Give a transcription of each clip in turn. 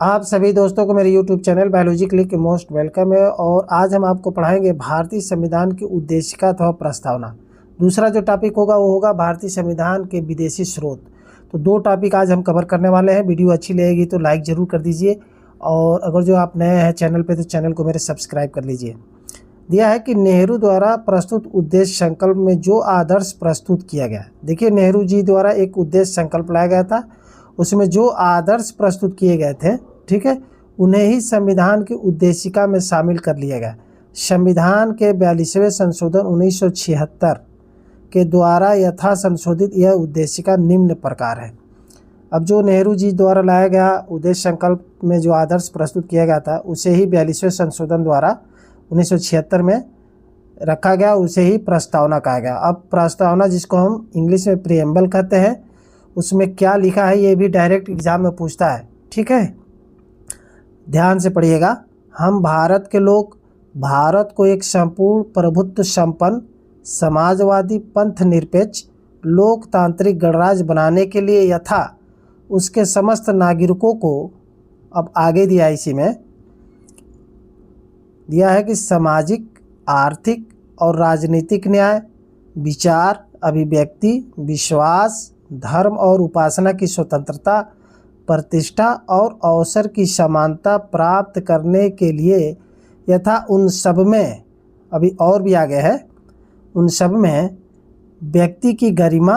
आप सभी दोस्तों को मेरे YouTube चैनल बायोलॉजी क्लिक के मोस्ट वेलकम है। और आज हम आपको पढ़ाएंगे भारतीय संविधान की उद्देशिका अथवा प्रस्तावना। दूसरा जो टॉपिक होगा वो होगा भारतीय संविधान के विदेशी स्रोत। तो दो टॉपिक आज हम कवर करने वाले हैं। वीडियो अच्छी लगेगी तो लाइक ज़रूर कर दीजिए, और अगर जो आप नए हैं चैनल पर तो चैनल को मेरे सब्सक्राइब कर लीजिए। दिया है कि नेहरू द्वारा प्रस्तुत उद्देश्य संकल्प में जो आदर्श प्रस्तुत किया गया। देखिए, नेहरू जी द्वारा एक उद्देश्य संकल्प लाया गया था, उसमें जो आदर्श प्रस्तुत किए गए थे, ठीक है, उन्हें ही संविधान की उद्देशिका में शामिल कर लिया गया। संविधान के 42वें संशोधन 1976 के द्वारा यथा संशोधित यह उद्देशिका निम्न प्रकार है। अब जो नेहरू जी द्वारा लाया गया उद्देश्य संकल्प में जो आदर्श प्रस्तुत किया गया था, उसे ही 42वें संशोधन द्वारा 1976 में रखा गया, उसे ही प्रस्तावना कहा गया। अब प्रस्तावना, जिसको हम इंग्लिश में प्रीएम्बल कहते हैं, उसमें क्या लिखा है ये भी डायरेक्ट एग्जाम में पूछता है। ठीक है, ध्यान से पढ़िएगा। हम भारत के लोग भारत को एक संपूर्ण प्रभुत्व संपन्न समाजवादी पंथ निरपेक्ष लोकतांत्रिक गणराज्य बनाने के लिए यथा उसके समस्त नागरिकों को, अब आगे दिया इसी में दिया है कि सामाजिक, आर्थिक और राजनीतिक न्याय, विचार, अभिव्यक्ति, विश्वास, धर्म और उपासना की स्वतंत्रता, प्रतिष्ठा और अवसर की समानता प्राप्त करने के लिए यथा उन सब में, अभी और भी आगे है, उन सब में व्यक्ति की गरिमा,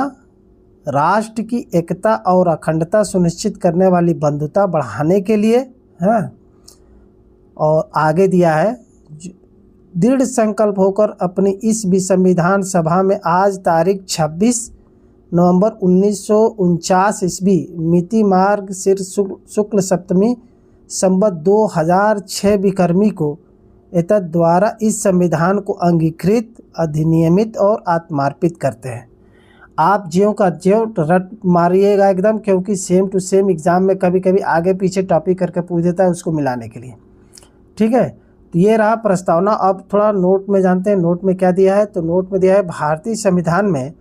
राष्ट्र की एकता और अखंडता सुनिश्चित करने वाली बंधुता बढ़ाने के लिए, हाँ, और आगे दिया है दृढ़ संकल्प होकर अपनी इस संविधान सभा में आज तारीख 26 नवंबर 1949 ईस्वी मिति मार्ग सिर शुक्ल सप्तमी संवत 2006 विक्रमी को एतद द्वारा इस संविधान को अंगीकृत, अधिनियमित और आत्मार्पित करते हैं। आप ज्यों का ज्यों रट मारिएगा एकदम, क्योंकि सेम टू सेम एग्जाम में कभी कभी आगे पीछे टॉपिक करके पूछ देता है, उसको मिलाने के लिए। ठीक है, तो ये रहा प्रस्तावना। अब थोड़ा नोट में जानते हैं नोट में क्या दिया है। तो नोट में दिया है भारतीय संविधान में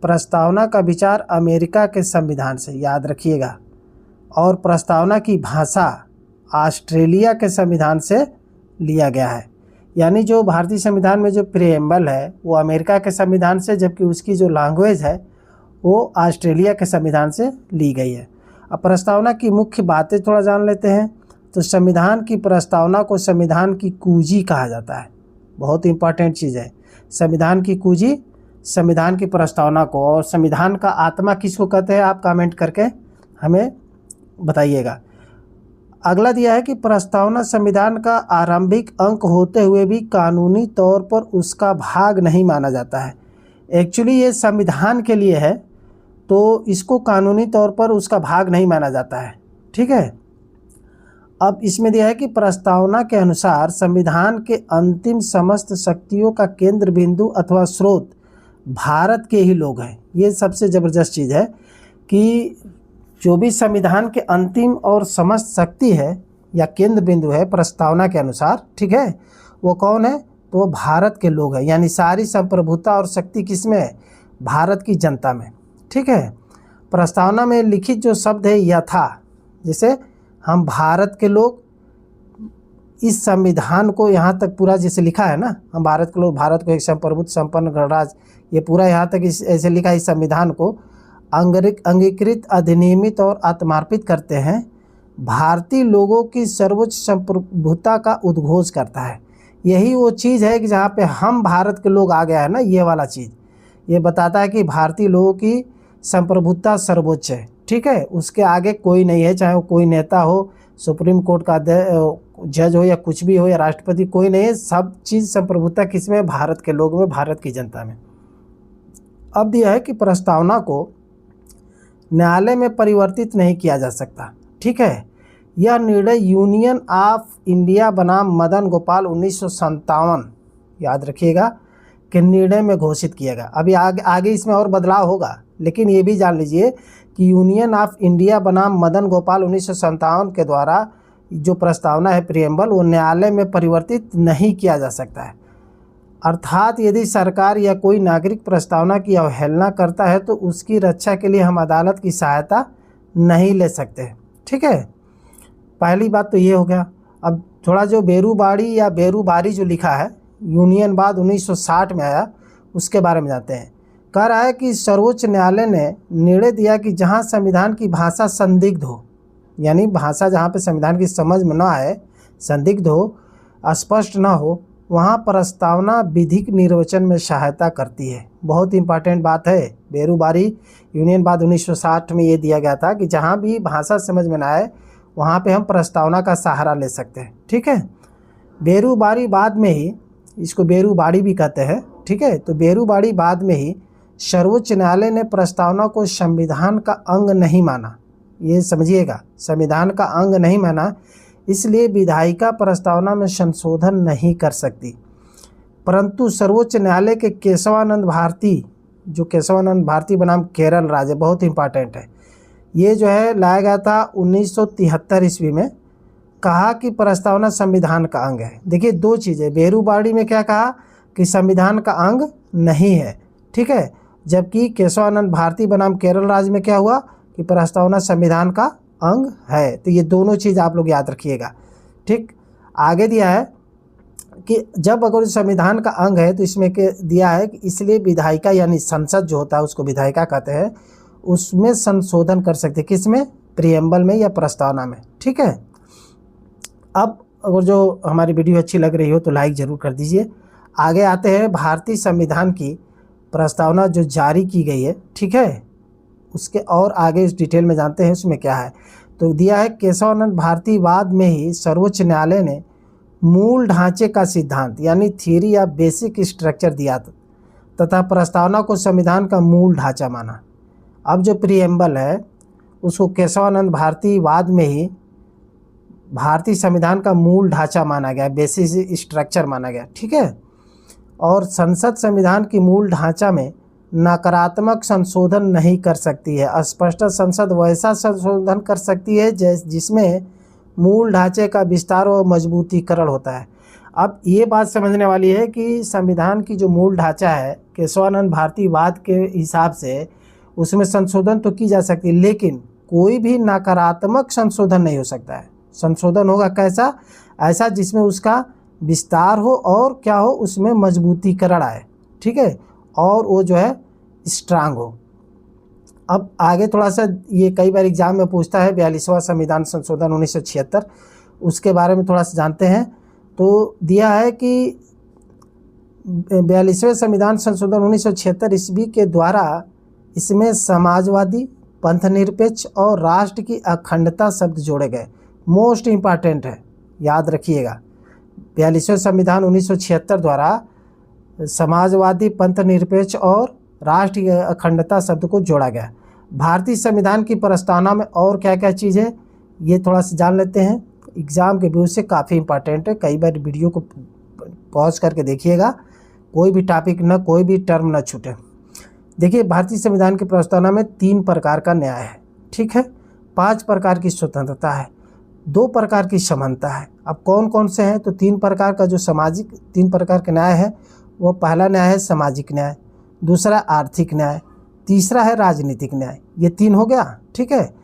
प्रस्तावना का विचार अमेरिका के संविधान से, याद रखिएगा, और प्रस्तावना की भाषा ऑस्ट्रेलिया के संविधान से लिया गया है। यानी जो भारतीय संविधान में जो प्रीएम्बल है वो अमेरिका के संविधान से, जबकि उसकी जो लैंग्वेज है वो ऑस्ट्रेलिया के संविधान से ली गई है। अब प्रस्तावना की मुख्य बातें थोड़ा जान लेते हैं। तो संविधान की प्रस्तावना को संविधान की कुंजी कहा जाता है। बहुत इंपॉर्टेंट चीज़ है संविधान की कुंजी, संविधान की प्रस्तावना को। और संविधान का आत्मा किसको कहते हैं, आप कमेंट करके हमें बताइएगा। अगला दिया है कि प्रस्तावना संविधान का आरंभिक अंक होते हुए भी कानूनी तौर पर उसका भाग नहीं माना जाता है। एक्चुअली ये संविधान के लिए है, तो इसको कानूनी तौर पर उसका भाग नहीं माना जाता है। ठीक है, अब इसमें दिया है कि प्रस्तावना के अनुसार संविधान के अंतिम समस्त शक्तियों का केंद्र बिंदु अथवा स्रोत भारत के ही लोग हैं। ये सबसे ज़बरदस्त चीज़ है कि जो भी संविधान के अंतिम और समस्त शक्ति है या केंद्र बिंदु है प्रस्तावना के अनुसार, ठीक है, वो कौन है, तो वो भारत के लोग हैं। यानी सारी संप्रभुता और शक्ति किस में है, भारत की जनता में। ठीक है, प्रस्तावना में लिखित जो शब्द है यथा, जैसे हम भारत के लोग इस संविधान को, यहाँ तक पूरा जैसे लिखा है ना, हम भारत के लोग भारत को एक संप्रभुत्व संपन्न गणराज्य, ये पूरा यहाँ तक ऐसे लिखा है, इस संविधान को अंगीकृत, अधिनियमित और आत्मार्पित करते हैं, भारतीय लोगों की सर्वोच्च संप्रभुता का उद्घोष करता है। यही वो चीज़ है कि जहाँ पे हम भारत के लोग आ गया है ना, ये वाला चीज़ ये बताता है कि भारतीय लोगों की संप्रभुता सर्वोच्च है। ठीक है, उसके आगे कोई नहीं है, चाहे वो कोई नेता हो, सुप्रीम कोर्ट का जज हो या कुछ भी हो, या राष्ट्रपति, कोई नहीं है। सब चीज़ संप्रभुता किस में, भारत के लोग में, भारत की जनता में। अब दिया है कि प्रस्तावना को न्यायालय में परिवर्तित नहीं किया जा सकता। ठीक है, यह निर्णय यूनियन ऑफ इंडिया बनाम मदन गोपाल 1957, याद रखिएगा, के निर्णय में घोषित किया गया। अभी आगे इसमें और बदलाव होगा, लेकिन ये भी जान लीजिए कि यूनियन ऑफ इंडिया बनाम मदन गोपाल 1957 के द्वारा जो प्रस्तावना है प्रीएम्बल, वो न्यायालय में परिवर्तित नहीं किया जा सकता है। अर्थात यदि सरकार या कोई नागरिक प्रस्तावना की अवहेलना करता है तो उसकी रक्षा के लिए हम अदालत की सहायता नहीं ले सकते। ठीक है, पहली बात तो ये हो गया। अब थोड़ा जो बेरूबाड़ी या बेरूबारी जो लिखा है, यूनियनवाद 1960 में आया, उसके बारे में जानते हैं। कह रहा है कि सर्वोच्च न्यायालय ने निर्णय दिया कि जहां संविधान की भाषा संदिग्ध हो, यानी भाषा जहां पे संविधान की समझ में ना आए, संदिग्ध हो, अस्पष्ट ना हो, वहां प्रस्तावना विधिक निर्वचन में सहायता करती है। बहुत इंपॉर्टेंट बात है। बेरूबारी यूनियनवाद 1960 में ये दिया गया था कि जहां भी भाषा समझ में ना आए वहाँ पे हम प्रस्तावना का सहारा ले सकते हैं। ठीक है। बेरूबारी बाद में ही, इसको बेरूबाड़ी भी कहते हैं। ठीक है। तो बेरूबाड़ी बाद में ही सर्वोच्च न्यायालय ने प्रस्तावना को संविधान का अंग नहीं माना। ये समझिएगा, संविधान का अंग नहीं माना, इसलिए विधायिका प्रस्तावना में संशोधन नहीं कर सकती। परंतु सर्वोच्च न्यायालय के केशवानंद भारती, जो केशवानंद भारती बनाम केरल राज्य, बहुत इंपॉर्टेंट है, ये जो है लाया गया था 1973 ईस्वी में, कहा कि प्रस्तावना संविधान का अंग है। देखिए दो चीज़ें, बेरूबाड़ी में क्या कहा कि संविधान का अंग नहीं है, ठीक है, जबकि केशवानंद भारती बनाम केरल राज्य में क्या हुआ कि प्रस्तावना संविधान का अंग है। तो ये दोनों चीज़ आप लोग याद रखिएगा। ठीक। आगे दिया है कि जब अगर संविधान का अंग है तो इसमें दिया है कि इसलिए विधायिका यानी संसद जो होता है उसको विधायिका कहते हैं, उसमें संशोधन कर सकते हैं। किसमें? प्रियम्बल में या प्रस्तावना में। ठीक है। अब अगर जो हमारी वीडियो अच्छी लग रही हो तो लाइक ज़रूर कर दीजिए। आगे आते हैं भारतीय संविधान की प्रस्तावना जो जारी की गई है, ठीक है, उसके और आगे इस डिटेल में जानते हैं उसमें क्या है। तो दिया है केशवानंद भारती वाद में ही सर्वोच्च न्यायालय ने मूल ढांचे का सिद्धांत यानी थ्योरी या बेसिक स्ट्रक्चर दिया तथा प्रस्तावना को संविधान का मूल ढांचा माना। अब जो प्रीएम्बल है उसको केशवानंद भारती वाद में ही भारतीय संविधान का मूल ढांचा माना गया, बेसिक स्ट्रक्चर माना गया। ठीक है। और संसद संविधान की मूल ढांचा में नकारात्मक संशोधन नहीं कर सकती है। स्पष्ट संसद वैसा संशोधन कर सकती है जिसमें मूल ढांचे का विस्तार और मजबूतीकरण होता है। अब ये बात समझने वाली है कि संविधान की जो मूल ढांचा है केशवानंद भारती वाद के हिसाब से उसमें संशोधन तो की जा सकती है, लेकिन कोई भी नकारात्मक संशोधन नहीं हो सकता है। संशोधन होगा कैसा? ऐसा जिसमें उसका विस्तार हो और क्या हो, उसमें मजबूतीकरण आए। ठीक है। और वो जो है स्ट्रांग हो। अब आगे थोड़ा सा ये कई बार एग्जाम में पूछता है 42वां संविधान संशोधन 1976, उसके बारे में थोड़ा सा जानते हैं। तो दिया है कि 42वें संविधान संशोधन 1976 ईस्वी के द्वारा इसमें समाजवादी, पंथनिरपेक्ष और राष्ट्र की अखंडता शब्द जोड़े गए। मोस्ट इम्पॉर्टेंट है, याद रखिएगा। 42वें संविधान 1976 द्वारा समाजवादी, पंथनिरपेक्ष और राष्ट्र की अखंडता शब्द को जोड़ा गया। भारतीय संविधान की प्रस्तावना में और क्या क्या चीज़ है ये थोड़ा सा जान लेते हैं। एग्ज़ाम के व्यू से काफ़ी इंपॉर्टेंट है, कई बार वीडियो को पॉज करके देखिएगा, कोई भी टॉपिक न, कोई भी टर्म न छूटे। देखिए भारतीय संविधान की प्रस्तावना में 3 प्रकार का न्याय है। ठीक है। 5 प्रकार की स्वतंत्रता है, 2 प्रकार की समानता है। अब कौन कौन से हैं? तो 3 प्रकार का जो सामाजिक 3 प्रकार का न्याय है वो पहला न्याय है सामाजिक न्याय, दूसरा आर्थिक न्याय, तीसरा है राजनीतिक न्याय। ये 3 हो गया। ठीक है।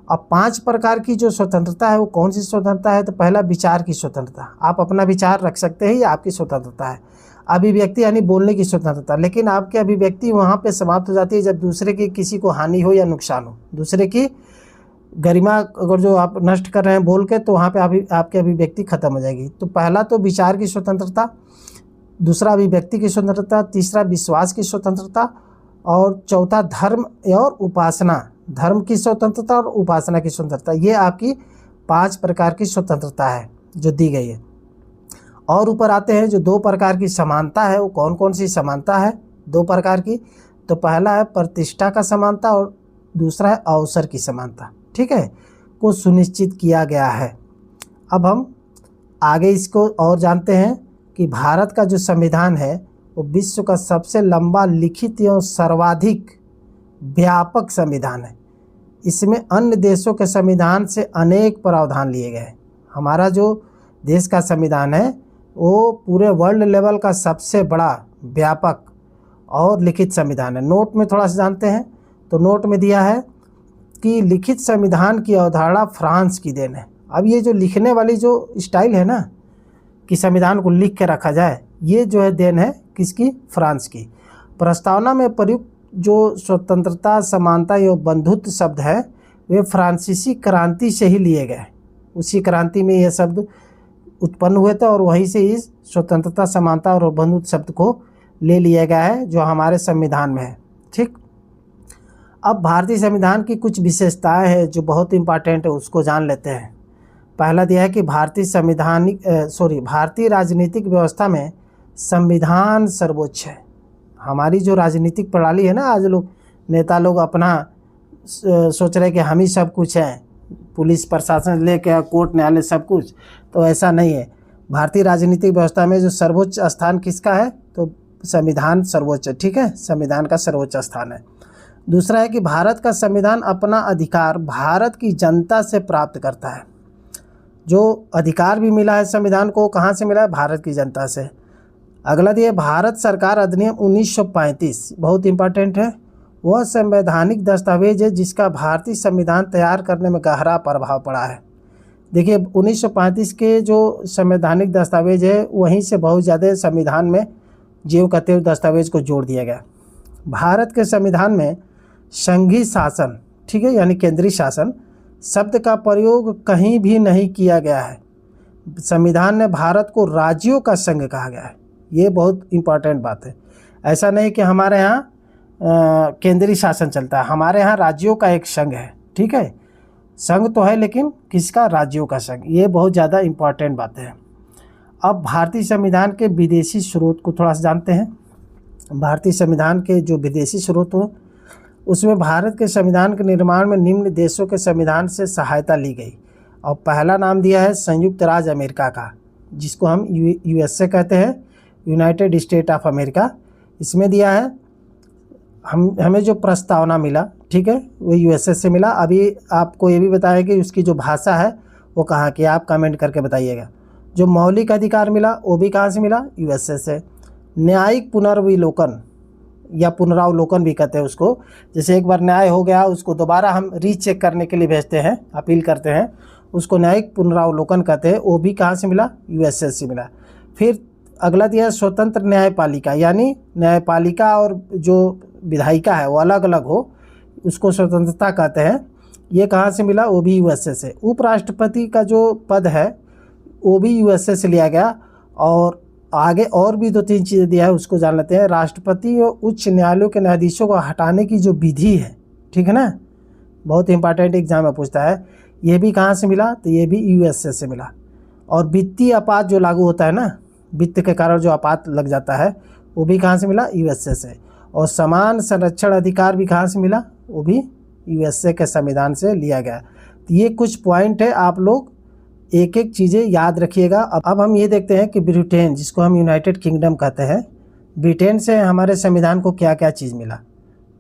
अब 5 प्रकार की जो स्वतंत्रता है वो कौन सी स्वतंत्रता है? तो पहला विचार की स्वतंत्रता, आप अपना विचार रख सकते हैं, ये आपकी स्वतंत्रता है। अभिव्यक्ति यानी बोलने की स्वतंत्रता, लेकिन आपकी अभिव्यक्ति वहाँ पे समाप्त हो जाती है जब दूसरे की किसी को हानि हो या नुकसान हो, दूसरे की गरिमा अगर जो आप नष्ट कर रहे हैं बोल के, तो वहाँ पे आपकी अभिव्यक्ति खत्म हो जाएगी। तो पहला तो विचार की स्वतंत्रता, दूसरा अभिव्यक्ति की स्वतंत्रता, तीसरा विश्वास की स्वतंत्रता और चौथा धर्म और उपासना, धर्म की स्वतंत्रता और उपासना की स्वतंत्रता। ये आपकी 5 प्रकार की स्वतंत्रता है जो दी गई है। और ऊपर आते हैं जो 2 प्रकार की समानता है, वो कौन कौन सी समानता है 2 प्रकार की? तो पहला है प्रतिष्ठा का समानता और दूसरा है अवसर की समानता। ठीक है, को सुनिश्चित किया गया है। अब हम आगे इसको और जानते हैं कि भारत का जो संविधान है वो विश्व का सबसे लंबा लिखित एवं सर्वाधिक व्यापक संविधान है। इसमें अन्य देशों के संविधान से अनेक प्रावधान लिए गए। हमारा जो देश का संविधान है वो पूरे वर्ल्ड लेवल का सबसे बड़ा व्यापक और लिखित संविधान है। नोट में थोड़ा सा जानते हैं, तो नोट में दिया है कि लिखित संविधान की अवधारणा फ्रांस की देन है। अब ये जो लिखने वाली जो स्टाइल है ना कि संविधान को लिख के रखा जाए, ये जो है देन है किसकी? फ्रांस की। प्रस्तावना में प्रयुक्त जो स्वतंत्रता, समानता एवं बंधुत्व शब्द है वे फ्रांसीसी क्रांति से ही लिए गए। उसी क्रांति में यह शब्द उत्पन्न हुए थे और वहीं से इस स्वतंत्रता, समानता और बंधुत्व शब्द को ले लिया गया है जो हमारे संविधान में है। ठीक, अब भारतीय संविधान की कुछ विशेषताएं हैं जो बहुत इंपॉर्टेंट है, उसको जान लेते हैं। पहला दिया है कि भारतीय राजनीतिक व्यवस्था में संविधान सर्वोच्च है। हमारी जो राजनीतिक प्रणाली है ना, आज लोग नेता लोग अपना सोच रहे कि हम ही सब कुछ हैं, पुलिस प्रशासन लेकर कोर्ट न्यायालय सब कुछ, तो ऐसा नहीं है। भारतीय राजनीतिक व्यवस्था में जो सर्वोच्च स्थान किसका है? तो संविधान सर्वोच्च है। ठीक है, संविधान का सर्वोच्च स्थान है। दूसरा है कि भारत का संविधान अपना अधिकार भारत की जनता से प्राप्त करता है। जो अधिकार भी मिला है संविधान को, कहाँ से मिला है? भारत की जनता से। अगला दिए भारत सरकार अधिनियम 1935, बहुत इंपॉर्टेंट है। वह संवैधानिक दस्तावेज है जिसका भारतीय संविधान तैयार करने में गहरा प्रभाव पड़ा है। देखिए 1935 के जो संवैधानिक दस्तावेज है वहीं से बहुत ज़्यादा संविधान में ज्यों का त्यों दस्तावेज को जोड़ दिया गया। भारत के संविधान में संघीय शासन, ठीक है, यानी केंद्रीय शासन शब्द का प्रयोग कहीं भी नहीं किया गया है। संविधान ने भारत को राज्यों का संघ कहा गया है। ये बहुत इंपॉर्टेंट बात है। ऐसा नहीं कि हमारे यहाँ केंद्रीय शासन चलता है, हमारे यहाँ राज्यों का एक संघ है। ठीक है, संघ तो है लेकिन किसका? राज्यों का संघ। ये बहुत ज़्यादा इंपॉर्टेंट बात है। अब भारतीय संविधान के विदेशी स्रोत को थोड़ा सा जानते हैं। भारतीय संविधान के जो विदेशी स्रोत हो उसमें भारत के संविधान के निर्माण में निम्न देशों के संविधान से सहायता ली गई। और पहला नाम दिया है संयुक्त राज्य अमेरिका का, जिसको हम यूएसए कहते हैं, यूनाइटेड स्टेट ऑफ अमेरिका। इसमें दिया है हमें जो प्रस्तावना मिला, ठीक है, वो यूएसए से मिला। अभी आपको ये भी बताया कि उसकी जो भाषा है वो कहाँ की, आप कमेंट करके बताइएगा। जो मौलिक अधिकार मिला वो भी कहाँ से मिला? यूएसए से। न्यायिक पुनर्विलोकन या पुनरावलोकन भी कहते हैं उसको, जैसे एक बार न्याय हो गया उसको दोबारा हम रीचेक करने के लिए भेजते हैं, अपील करते हैं, उसको न्यायिक पुनरावलोकन कहते हैं। वो भी कहाँ से मिला? यूएसए से मिला। फिर अगला दिया स्वतंत्र न्यायपालिका, यानी न्यायपालिका और जो विधायिका है वो अलग अलग हो, उसको स्वतंत्रता कहते हैं। ये कहाँ से मिला? वो भी यूएसए से। उपराष्ट्रपति का जो पद है वो भी यूएसए से लिया गया। और आगे और भी 2-3 चीज़ें दिया है, उसको जान लेते हैं। राष्ट्रपति और उच्च न्यायालयों के न्यायाधीशों को हटाने की जो विधि है, ठीक है ना, बहुत इंपॉर्टेंट एग्जाम में पूछता है, ये भी कहाँ से मिला? तो ये भी यूएसए से मिला। और वित्तीय आपात जो लागू होता है ना, वित्त के कारण जो आपात लग जाता है, वो भी कहाँ से मिला? यूएसए से। और समान संरक्षण अधिकार भी कहाँ से मिला? वो भी यूएसए के संविधान से लिया गया। तो ये कुछ पॉइंट है, आप लोग एक एक चीज़ें याद रखिएगा। अब हम ये देखते हैं कि ब्रिटेन, जिसको हम यूनाइटेड किंगडम कहते हैं, ब्रिटेन से हमारे संविधान को क्या क्या चीज़ मिला।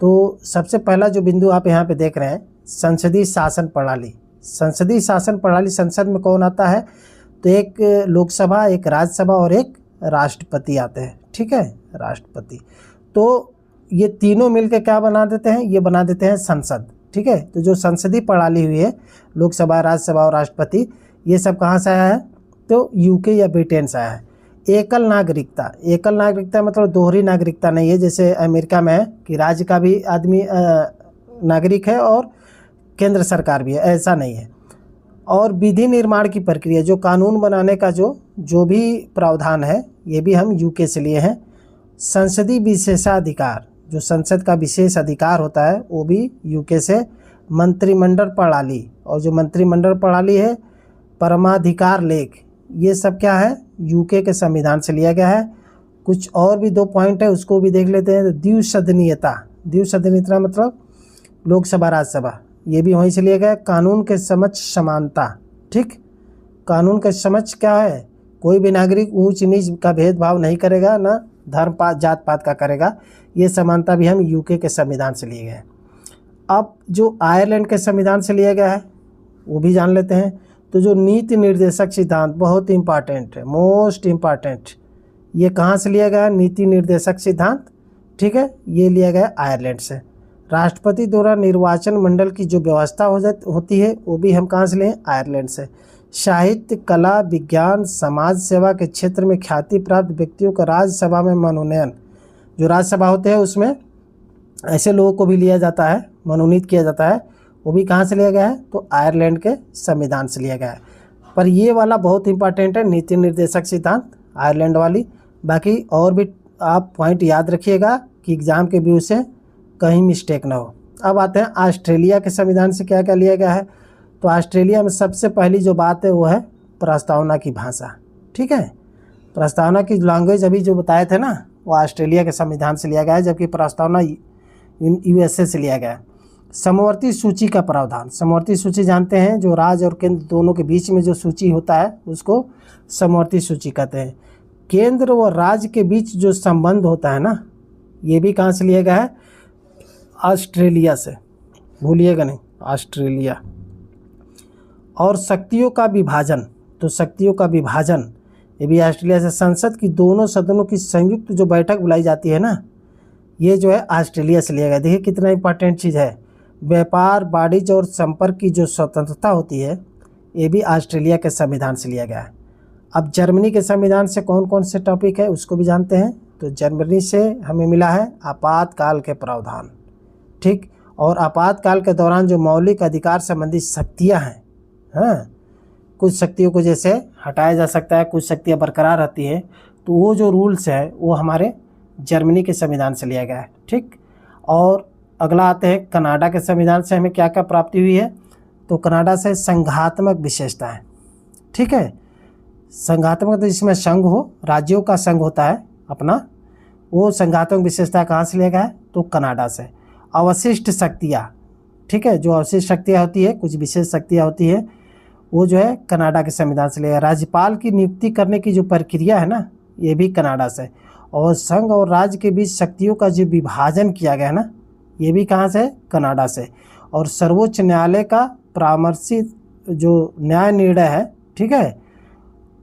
तो सबसे पहला जो बिंदु आप यहाँ पे देख रहे हैं, संसदीय शासन प्रणाली। संसदीय शासन प्रणाली, संसद में कौन आता है? तो एक लोकसभा, एक राज्यसभा और एक राष्ट्रपति आते हैं। ठीक है, राष्ट्रपति। तो ये तीनों मिलकर क्या बना देते हैं? ये बना देते हैं संसद। ठीक है, तो जो संसदीय प्रणाली हुई है, लोकसभा, राज्यसभा और राष्ट्रपति, ये सब कहाँ से आया है? तो यूके या ब्रिटेन से आया है। एकल नागरिकता, एकल नागरिकता मतलब दोहरी नागरिकता नहीं है, जैसे अमेरिका में है कि राज्य का भी आदमी नागरिक है और केंद्र सरकार भी है, ऐसा नहीं है। और विधि निर्माण की प्रक्रिया, जो कानून बनाने का जो भी प्रावधान है, ये भी हम यूके से लिए हैं। संसदीय विशेषाधिकार, जो संसद का विशेष अधिकार होता है, वो भी यूके से। मंत्रिमंडल प्रणाली, और जो मंत्रिमंडल प्रणाली है, परमाधिकार लेख, ये सब क्या है? यूके के संविधान से लिया गया है। कुछ और भी 2 पॉइंट है, उसको भी देख लेते हैं। द्विसदनीयता, द्विसदनीयता मतलब लोकसभा, राज्यसभा, ये भी वहीं से लिया गया है। कानून के समक्ष समानता, ठीक, कानून के समक्ष क्या है? कोई भी नागरिक ऊंच नीच का भेदभाव नहीं करेगा, ना धर्म पात जात पात का करेगा। ये समानता भी हम यूके के संविधान से लिए गए हैं। अब जो आयरलैंड के संविधान से लिया गया है वो भी जान लेते हैं। तो जो नीति निर्देशक सिद्धांत, बहुत इंपॉर्टेंट है, मोस्ट इम्पॉर्टेंट, ये कहाँ से लिया गया है? नीति निर्देशक सिद्धांत, ठीक है, ये लिया गया आयरलैंड से। राष्ट्रपति द्वारा निर्वाचन मंडल की जो व्यवस्था होती है वो भी हम कहाँ से लें? आयरलैंड से। साहित्य, कला, विज्ञान, समाज सेवा के क्षेत्र में ख्याति प्राप्त व्यक्तियों का राज्यसभा में मनोनयन, जो राज्यसभा होते हैं उसमें ऐसे लोगों को भी लिया जाता है, मनोनीत किया जाता है। वो भी कहाँ से लिया गया है? तो आयरलैंड के संविधान से लिया गया है। पर ये वाला बहुत इंपॉर्टेंट है, नीति निर्देशक सिद्धांत, आयरलैंड वाली। बाकी और भी आप पॉइंट याद रखिएगा कि एग्ज़ाम के व्यू से कहीं मिस्टेक ना हो। अब आते हैं ऑस्ट्रेलिया के संविधान से क्या क्या लिया गया है। तो ऑस्ट्रेलिया में सबसे पहली जो बात है वो है प्रस्तावना की भाषा। ठीक है, प्रस्तावना की लैंग्वेज अभी जो बताए थे ना, वो ऑस्ट्रेलिया के संविधान से लिया गया है, जबकि प्रस्तावना यूएसए से लिया गया है। समवर्ती सूची का प्रावधान, समवर्ती सूची जानते हैं, जो राज्य और केंद्र दोनों के बीच में जो सूची होता है उसको समवर्ती सूची कहते हैं। केंद्र व राज्य के बीच जो संबंध होता है ना, ये भी कहाँ से लिया गया है? ऑस्ट्रेलिया से, भूलिएगा नहीं, ऑस्ट्रेलिया। और शक्तियों का विभाजन, तो शक्तियों का विभाजन ये भी ऑस्ट्रेलिया से। संसद की दोनों सदनों की संयुक्त जो बैठक बुलाई जाती है ना, ये जो है ऑस्ट्रेलिया से लिया गया। देखिए कितना इंपॉर्टेंट चीज़ है। व्यापार, वाणिज्य और संपर्क की जो स्वतंत्रता होती है, ये भी ऑस्ट्रेलिया के संविधान से लिया गया है। अब जर्मनी के संविधान से कौन कौन से टॉपिक है उसको भी जानते हैं। तो जर्मनी से हमें मिला है आपातकाल के प्रावधान। ठीक, और आपातकाल के दौरान जो मौलिक अधिकार संबंधी शक्तियाँ हैं, हाँ, कुछ शक्तियों को जैसे हटाया जा सकता है, कुछ शक्तियाँ बरकरार रहती है, तो वो जो रूल्स है वो हमारे जर्मनी के संविधान से लिया गया है। ठीक, और अगला आते हैं कनाडा के संविधान से हमें क्या क्या प्राप्ति हुई है। तो कनाडा से संघात्मक विशेषताएं। ठीक है, संघात्मक तो जिसमें संघ हो, राज्यों का संघ होता है अपना, वो संघात्मक विशेषता कहाँ से लिया गया है? तो कनाडा से। अवशिष्ट शक्तियाँ, ठीक है, जो अवशिष्ट शक्तियाँ होती है, कुछ विशेष शक्तियाँ होती है, वो जो है कनाडा के संविधान से लिया गया। राज्यपाल की नियुक्ति करने की जो प्रक्रिया है ना, ये भी कनाडा से। और संघ और राज्य के बीच शक्तियों का जो विभाजन किया गया है ना, ये भी कहाँ से? कनाडा से। और सर्वोच्च न्यायालय का परामर्शित जो न्याय निर्णय है, ठीक है,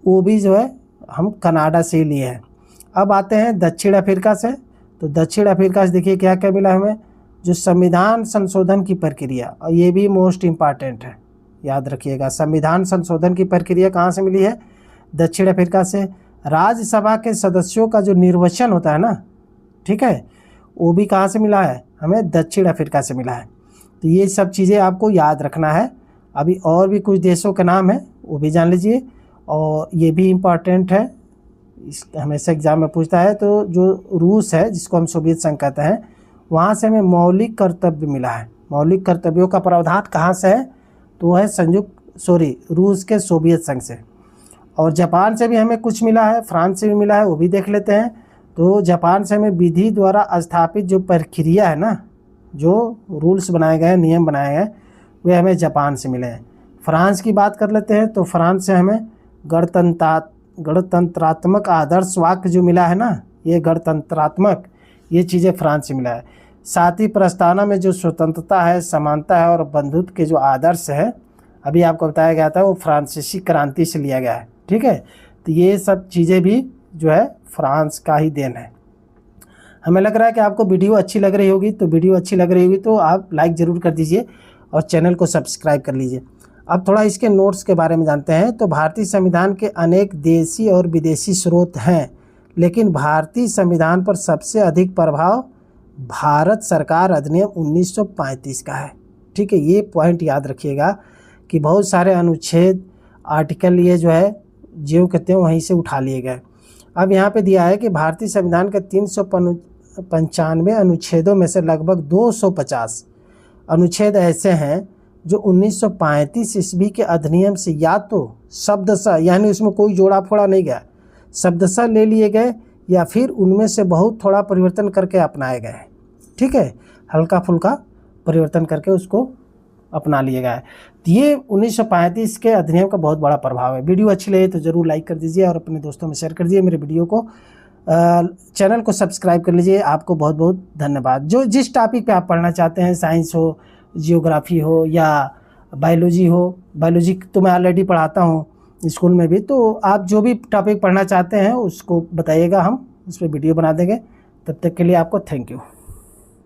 वो भी जो है हम कनाडा से ही लिए हैं। अब आते हैं दक्षिण अफ्रीका से। तो दक्षिण अफ्रीका से देखिए क्या क्या मिला हमें, जो संविधान संशोधन की प्रक्रिया, और ये भी मोस्ट इम्पॉर्टेंट है, याद रखिएगा। संविधान संशोधन की प्रक्रिया कहाँ से मिली है? दक्षिण अफ्रीका से। राज्यसभा के सदस्यों का जो निर्वाचन होता है ना, ठीक है, वो भी कहाँ से मिला है? हमें दक्षिण अफ्रीका से मिला है। तो ये सब चीज़ें आपको याद रखना है। अभी और भी कुछ देशों के नाम है, वो भी जान लीजिए, और ये भी इम्पॉर्टेंट है, इस हमेशा एग्जाम में पूछता है। तो जो रूस है, जिसको हम सोवियत संघ कहते हैं, वहाँ से हमें मौलिक कर्तव्य मिला है। मौलिक कर्तव्यों का प्रावधान कहाँ से है? तो वो है रूस के सोवियत संघ से। और जापान से भी हमें कुछ मिला है, फ्रांस से भी मिला है, वो भी देख लेते हैं। तो जापान से हमें विधि द्वारा स्थापित जो प्रक्रिया है ना, जो रूल्स बनाए गए, नियम बनाए गए, वे हमें जापान से मिले हैं। फ्रांस की बात कर लेते हैं। तो फ्रांस से हमें गणतंत्रात्मक आदर्श वाक्य जो मिला है ना, ये गणतंत्रात्मक, ये चीज़ें फ्रांस से मिला है। साथ ही प्रस्तावना में जो स्वतंत्रता है, समानता है और बंधुत्व के जो आदर्श है, अभी आपको बताया गया था, वो फ्रांसीसी क्रांति से लिया गया है। ठीक है, तो ये सब चीज़ें भी जो है फ्रांस का ही देन है। हमें लग रहा है कि आपको वीडियो अच्छी लग रही होगी। तो वीडियो अच्छी लग रही होगी तो आप लाइक ज़रूर कर दीजिए और चैनल को सब्सक्राइब कर लीजिए। अब थोड़ा इसके नोट्स के बारे में जानते हैं। तो भारतीय संविधान के अनेक देशी और विदेशी स्रोत हैं, लेकिन भारतीय संविधान पर सबसे अधिक प्रभाव भारत सरकार अधिनियम 1935 का है। ठीक है, ये पॉइंट याद रखिएगा कि बहुत सारे अनुच्छेद, आर्टिकल ये जो है जो कहते हैं वहीं से उठा लिए गए। अब यहाँ पे दिया है कि भारतीय संविधान के 395 अनुच्छेदों में से लगभग 250 अनुच्छेद ऐसे हैं जो 1935 ईस्वी के अधिनियम से या तो शब्दशः, यानी उसमें कोई जोड़ा फोड़ा नहीं गया, शब्दशः ले लिए गए, या फिर उनमें से बहुत थोड़ा परिवर्तन करके अपनाए गए। ठीक है, हल्का फुल्का परिवर्तन करके उसको अपना लिया गया है। तो ये 1935 के अधिनियम का बहुत बड़ा प्रभाव है। वीडियो अच्छी लगे तो ज़रूर लाइक कर दीजिए और अपने दोस्तों में शेयर कर दीजिए। मेरे वीडियो को चैनल को सब्सक्राइब कर लीजिए। आपको बहुत बहुत धन्यवाद। जो जिस टॉपिक पे आप पढ़ना चाहते हैं, साइंस हो, जियोग्राफी हो या बायोलॉजी हो, बायोलॉजी तो मैं ऑलरेडी पढ़ाता हूँ स्कूल में भी, तो आप जो भी टॉपिक पढ़ना चाहते हैं उसको बताइएगा, हम उस पर वीडियो बना देंगे। तब तक के लिए आपको थैंक यू।